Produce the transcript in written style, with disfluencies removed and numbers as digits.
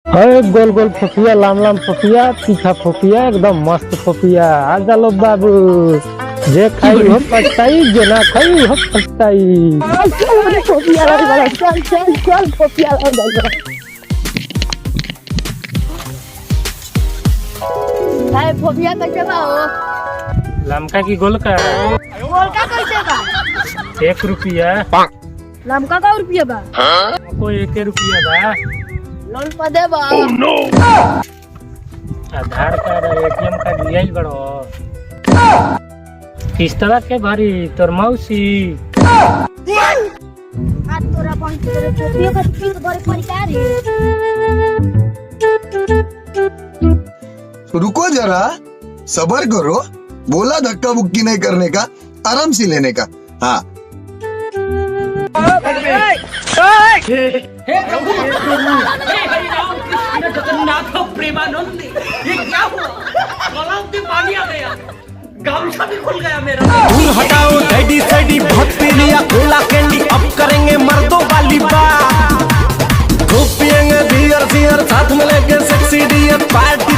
है गोल गोल फोफिया, लाम लाम फोफिया, तीखा फोफिया, एकदम मस्त फोफिया। आ जालो बाबू, जे खाई हो पछताई, जे ना खाई हो पछताई। फोफिया ला बड़ा, चल चल चल फोफिया ला बड़ा। भाई फोफिया कैसे बा हो? लमका की गोल का गोलका कैसे बा? 1 रुपया। लमका का रुपया बा? कोई 1 रुपया बा। लोन पर दे बा? आधार कार्ड, एटीएम कार्ड लिया ही बड़ो। किस्तवा के भरी तोर मौसी। आज तोरा बन तोरे फोफिया का किस्त भरे परिकार है। रुको जरा, सबर करो। बोला धक्का बुक्की नहीं करने का, आराम से लेने का। हाँ हे प्रभु, हे हरिराम कृष्ण जगन्नाथ प्रेमानंद, ये क्या हुआ? गलाव में पानी आ गया, गामछा भी खुल गया मेरा। दूर हटाओ डैडी सैडी, बहुत पी लिया कोला कैंडी, अब करेंगे मर्दों वाली बात। खूब पियेंगे बियर सियर, साथ में लेके सेक्सी डियर, पार्टी